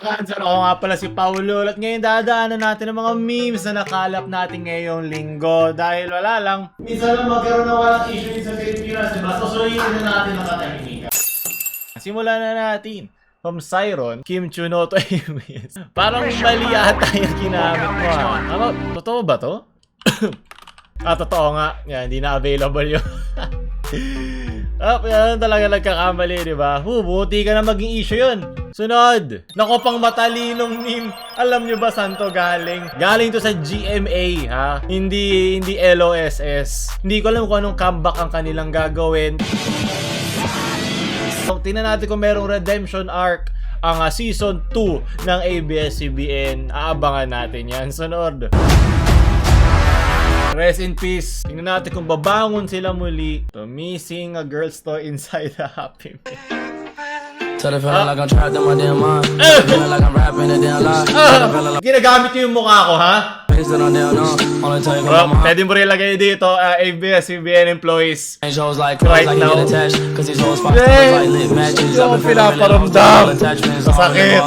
Cancer, ako nga pala si Paulo at ngayon dadaanan natin ang mga memes na nakalap natin ngayong linggo dahil wala lang. Minsan lang magkaroon ng walang issue sa Pilipinas, diba? So sulitin na natin ang katahimikan. Simulan na natin. From Siron, Kim Chunoto Amis. Parang mali yata yung ginamit mo ha. Ano? Totoo ba to? Totoo nga. Yan, hindi na available yun. Yan talaga nagkakamali, di ba? Buti ka na maging issue yun. Sunod. Nako pang matalinong meme. Alam nyo ba saan to galing? Galing to sa GMA, ha? Hindi LOSS. Hindi ko alam kung anong comeback ang kanilang gagawin. So, tingnan natin kung merong redemption arc ang season 2 ng ABS-CBN. Aabangan natin yan. Sunod. Rest in peace. Tingnan natin kung babangon sila muli. So, missing a girl's toy inside a Happy Meal. Like I'm trapped in my damn mind. Feeling like I'm rapping a damn lie. Ginagamit niyo yung mukha ko, ha? Well, pwede mo rin lagay dito, ABS-CBN employees. Like right now. Hindi ako pinaparamdam. Masakit.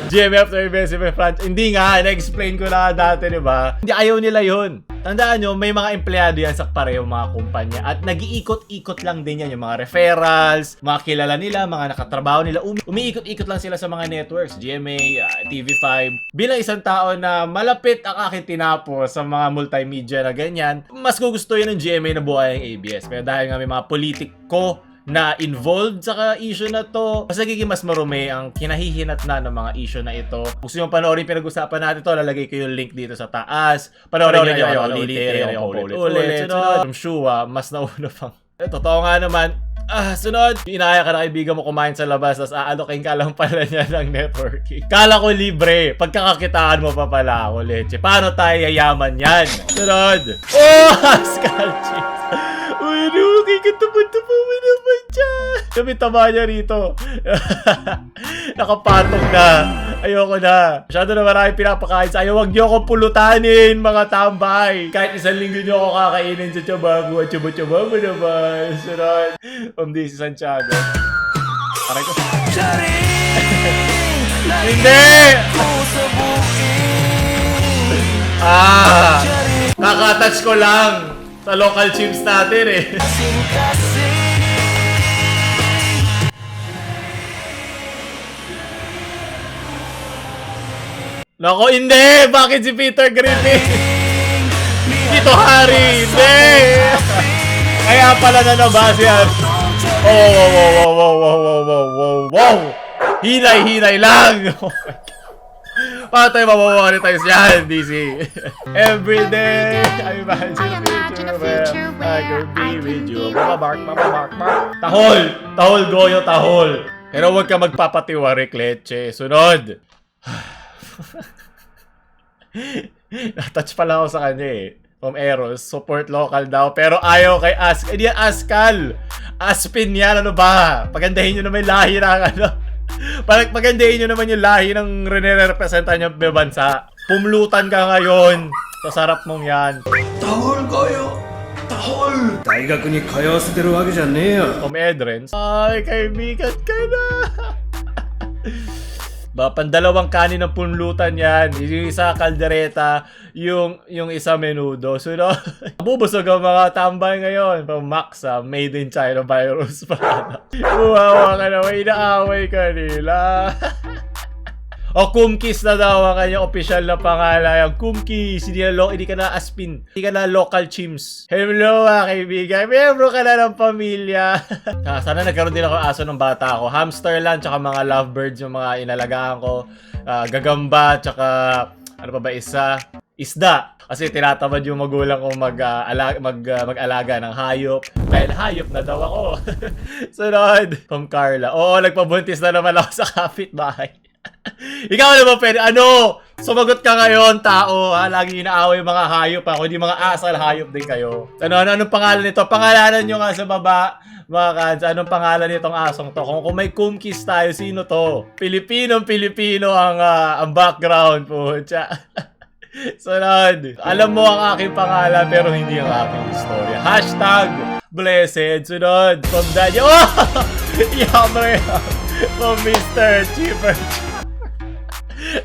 GMF to ABS-CBN franchise. Hindi nga, na-explain ko na dati, di ba? Hindi, ayaw nila yun. Tandaan nyo, may mga empleyado yan sa parehong mga kumpanya. At nag-iikot-ikot lang din yan. Yung mga referrals, mga kilala nila, mga nakatrabaho nila. Umiikot-ikot lang sila sa mga networks. GMA, TV5. Bilang isang tao na malapit ang aking tinapos sa mga multimedia na ganyan, mas gugustuhin ng GMA na buhay ang ABS. Pero dahil nga may mga politiko na involved sa issue na to, mas nagiging mas marumi ang kinahihinat na ng mga issue na ito. Kung gusto nyo panoorin pinag-usapan natin to, lalagay ko yung link dito sa taas. Panoorin nyo yung ulit-ulit. Sunod, from Shua, mas nauna pang. Totoo nga naman. Sunod, inaya ka na kaibigan mo kumain sa labas, tapos aalokin ka lang pala niya ng networking. Kala ko libre, pagkakakitaan mo pa pala ako, leche. Paano tayo yayaman yan? Sunod. Skull cheese. Uy, okay ka taba-taba mo naman dyan. Kami taba niya rito. Nakapatong na. Ayoko na. Masyado na marami pinapakain sa ayaw. Huwag niyo ako pulutanin, mga tambay. Kahit isang linggo niyo ako kakainin sa tiyabago at tiyabu-tiyabu mo naman. Sunod. DC Santiago. Aray ko. Hindi! Nakatouch ko lang sa local chips natin eh. Nako, hindi! Bakit si Peter Griffin? Dito Harry! Hindi! Kaya pala na nabas yan. Wow! Hinay lang! Paano tayo mamonetize yan, DC? Everyday, I imagine a future where I could be with you. Mama bark. Tahol, goyo, tahol. Pero huwag ka magpapatiwarik, leche. Sunod. Natouch pala ako sa kanya eh. From Eros, support local daw. Pero ayaw kay Ask. Hindi yan Askal. Aspin yan, ano ba? Pagandahin nyo naman yung lahi ng ano. Pagandahin nyo naman yung lahi ng representan nyo bansa. Pumlutan ka ngayon. Sa sarap mong yan. Tahol kayo! Tahol! Daigaku ni kayawaseteru wake jan ne yo. From Edrens. Ay, kaibigan ka na. Pandalawang kanin ng punlutan yan. Yung isa kaldereta, yung isa menudo. Sunod. Bubusog ang mga tambay ngayon. From Max, made in China virus pa. Buhawa ka na, may inaaway ka nila. O Kumkis na daw ang kanyang official na pangalan. Yung Kumkis, hindi ka na Aspin. Hindi ka na local chimps. Hello mga kaibigan. Miyembro ka na ng pamilya. Sana nagkaroon din ako aso ng bata ako. Hamster lang, tsaka mga lovebirds yung mga inalagaan ko. Gagamba, tsaka ano pa ba isa? Isda. Kasi tinatamad yung magulang ko mag-alaga ng hayop. Dahil hayop na daw ako. Sunod. From Carla. Oo, nagpabuntis na naman ako sa kapitbahay. Ikaw na ba pwede? Ano? Sumagot ka ngayon, tao, ha? Lagi inaaway yung mga hayop, ha? Kung di mga asal, hayop din kayo. Anong pangalan nito? Pangalanan nyo nga sa baba, mga kans. Anong pangalan nitong asong to? Kung may Kumkis tayo, sino to? Pilipino ang background po. Sunod. Alam mo ang aking pangalan, pero hindi ang aking istorya. Hashtag blessed. Sunod. From Daniel. Oh! Yamre. Oh, Mr. Cheaper.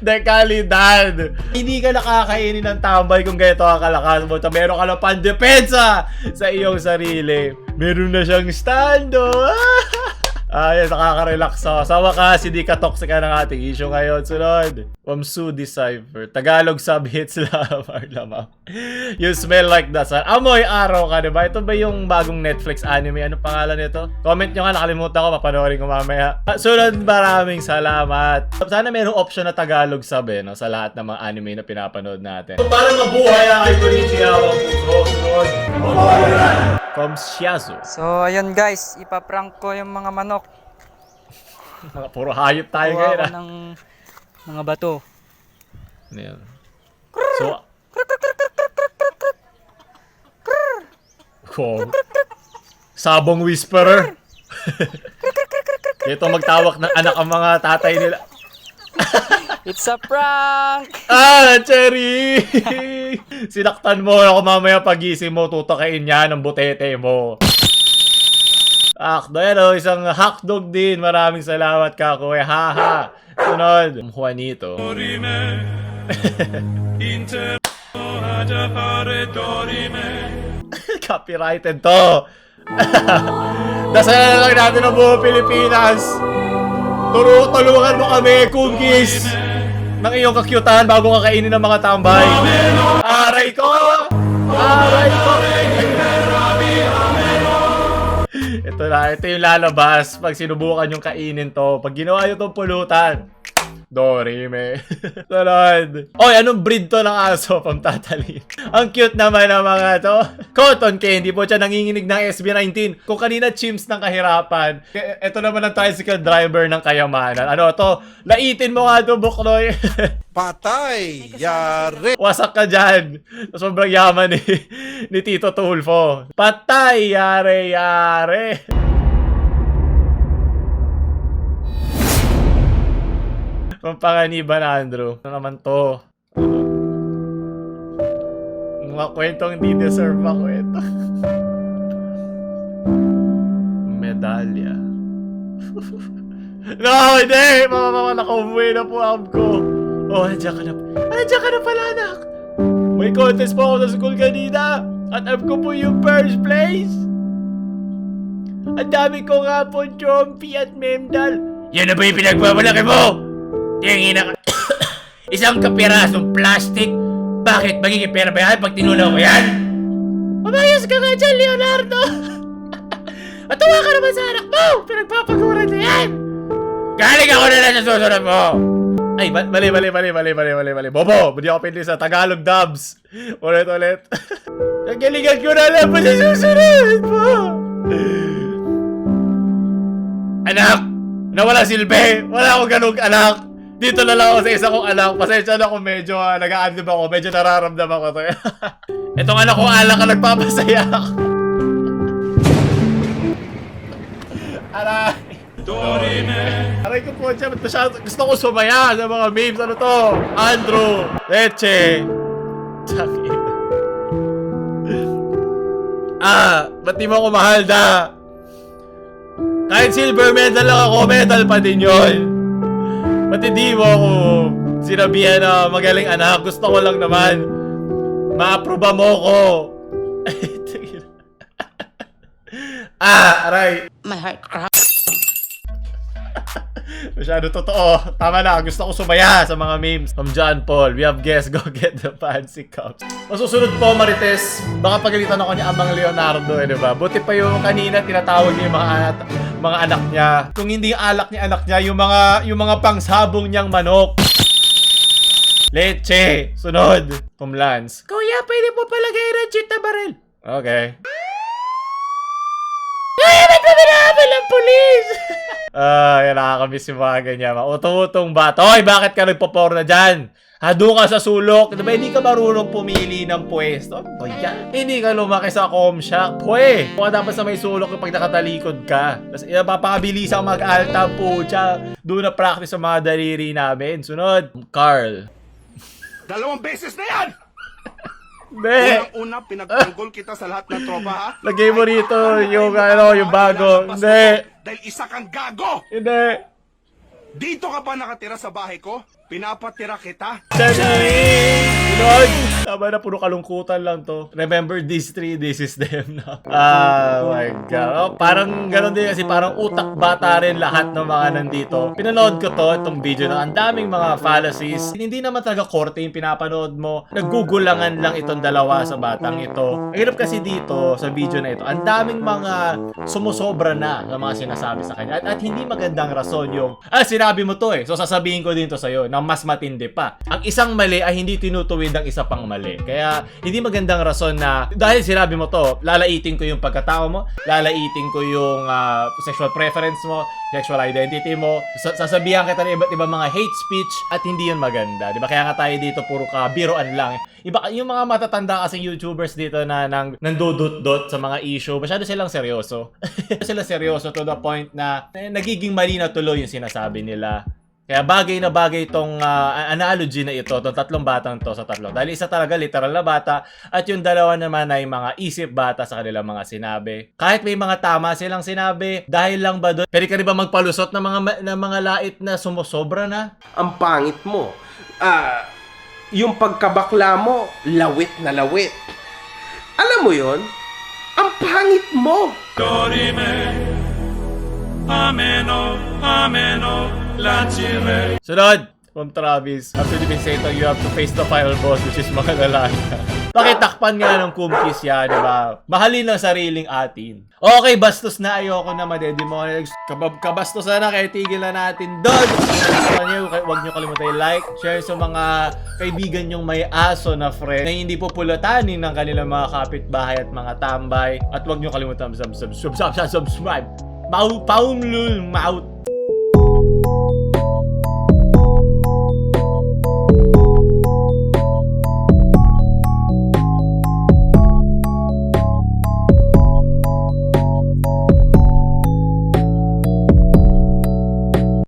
De kalidad. Hindi ka nakakainin ng tambay kung ganito ang kalakas mo. Meron ka na pandepensa sa iyong sarili. Meron na siyang stando. Ayun, nakaka-relax ako. Sa wakas, hindi ka toxic ng ating issue ngayon. Sunod. From Sue Decipher. Tagalog subhits lamang. You smell like the sun. Amoy araw ka, diba? Ito ba yung bagong Netflix anime? Ano pangalan nito? Comment nyo nga, nakalimutan ko. Papanoorin ko mamaya. Sunod, maraming salamat. Sana merong option na Tagalog sub no? Sa lahat ng mga anime na pinapanood natin. So, para mabuhay ang Iconisia, sunod. From Shiazu. So, ayun guys, ipaprank ko yung mga manok. Puro hayop tayo Kuha ngayon. ko ng mga bato. Ayan. So, oh. Sabong whisperer. Ito magtawak ng anak ang mga tatay nila. It's a prank! Cherry! Sinaktan mo ako mamaya pagising mo, tutakain niya ng butete mo. Akdo, isang hotdog din. Maraming salamat, Kakoy. Haha. Sunod. Juanito. Copyrighted to. Dasalan lang natin ang buong Pilipinas. Tulungan mo kami, cookies, ng iyong kakyutan bago ka kainin ng mga tambay. Aray ko! Aray ko! Ito yung lalabas pag sinubukan yung kainin to. Pag ginawa nyo itong pulutan. Dorime. Sunod. Oy, anong breed to ng aso? Pamtatalin. Ang cute naman ng mga to. Cotton candy po siya nanginginig ng SB19. Kung kanina chimps ng kahirapan, ito naman ang tricycle driver ng kayamanan. Ano to? Laitin mo nga to, Buknoy. Patay! Yari! Wasak ka dyan. Sobrang yaman ni Tito Tulfo. Patay! Yare, yare. Pampanganiban, Andrew. Ano naman to? Mga kwentong hindi deserve na kwento. Medalya. No, hindi! Mama, nakauwi na po ang ko. Oh, nandiyan ka na. Nandiyan ka na pala, anak. May contest po ako sa school kanina. At alam ko po yung first place. Ang dami ko nga po trophy at medal. Yan na ba yung pinagbabalaki mo? Tingin na isang kapirasong plastic. Bakit? Magiging pera ba yan pag tinunaw ko yan? Mamayos ka nga dyan, Leonardo. Matuwa ka naman sa anak mo. Pinagpapaguran na yan. Galing ako na lang sa susunod mo. Ay, mali. Bobo, hindi ako pindi sa Tagalog dubs. Ulit. Nagalingan ko na lang pa sa susunod mo. Anak, nawala silbi. Wala akong ganung anak. Dito na lang ako sa isa kong anak. Pasensya na kung medyo nag-a-adlib ako. Medyo nararamdaman ko to. Itong anak kong alak ka nagpapasaya ako. Aray. Aray ko po siya. Gusto ko sumaya sa mga memes. Ano to? Andrew. Leche. Ba't di mo ako mahal da? Kahit silver medal lang ako, medal pa din yun. Ba't hindi mo ako sinabihan na magaling anak? Gusto ko lang naman ma-aproba mo ko. Aray. My heart cracked. Masyado totoo. Tama na, gusto ko sumaya sa mga memes. From John Paul, we have guests, go get the fancy cups. Masusunod po, Marites, baka pagalitan ako ni Amang Leonardo, diba? Buti pa yung kanina tinatawag niya yung mga anak niya. Kung hindi alak ni anak niya, yung mga pangsabong niyang manok. Leche. Sunod. From Lance. Kuya, pwede po palagay ng cheat na baril. Okay. Ay, ba't ba binahabol ang pulis? Yan, nakakamiss yung mga ganyan. Utong-utong bata. Hoy, bakit ka nagpo-pour na dyan? Doon ka sa sulok. Diba, hindi ka marunong pumili ng pwesto. O yan. Hindi ka lumaki sa comshack. Pwe. Kung dapat sa may sulok kapag nakatalikod ka. Tapos papabilis ang mag-alta po siya. Doon na practice sa mga daliri namin. Sunod. Carl. 2 beses na yan! Be. Unang-una, pinagtanggol kita sa lahat ng tropa, ha? Lagay mo rito yung bago. Hindi. Dahil isa kang gago! Hindi. Dito ka pa nakatira sa bahay ko? Pinapatira kita? Lord! Tama na, puro kalungkutan lang to. Remember these three, this is them na. Oh my God. Oh, parang gano'n din kasi parang utak bata rin lahat ng mga nandito. Pinanood ko to, itong video na ang daming mga fallacies. Hindi naman talaga korte yung pinapanood mo. Naggugulangan lang itong dalawa sa batang ito. Ang hirap kasi dito sa video na ito, ang daming mga sumusobra na sa mga sinasabi sa kanya. At hindi magandang rason yung, sinabi mo to so sasabihin ko din to sa'yo na mas matindi pa. Ang isang mali ay hindi tinutuwid ang isa pang mali. Kaya hindi magandang rason na dahil sinabi mo to, lalaitin ko yung pagkatao mo, lalaitin ko yung sexual preference mo, sexual identity mo, sasabihan kita ng iba't ibang mga hate speech at hindi yun maganda. Diba? Kaya nga tayo dito puro biroan lang. Iba, yung mga matatanda kasing YouTubers dito na nandudot-dot sa mga issue, masyado silang seryoso. Sila seryoso to the point na nagiging mali na tuloy yung sinasabi nila. Kaya bagay na bagay itong analogy na ito, itong tatlong batang to sa tatlo. Dahil isa talaga literal na bata at yung dalawa naman ay mga isip bata sa kanilang mga sinabi. Kahit may mga tama silang sinabi, dahil lang ba doon, pwede ka rin ba magpalusot ng mga lait na sumusobra na? Ang pangit mo. Yung pagkabakla mo, lawit na lawit. Alam mo yon? Ang pangit mo. Sunod from Travis. After defensator, you have to face the final boss, which is mga lalaki. Pakitakpan nga ng kumkis yan, diba? Mahalin ang sariling atin. Okay, bastos na. Ayoko na madedemonize. Kabastos na, kaya tigil na natin doon. Huwag nyo kalimutan i-like, share sa mga kaibigan nyong may aso na friend na hindi populatanin ng kanilang mga kapitbahay at mga tambay. At huwag nyo kalimutan subscribe. Paumlul, maut.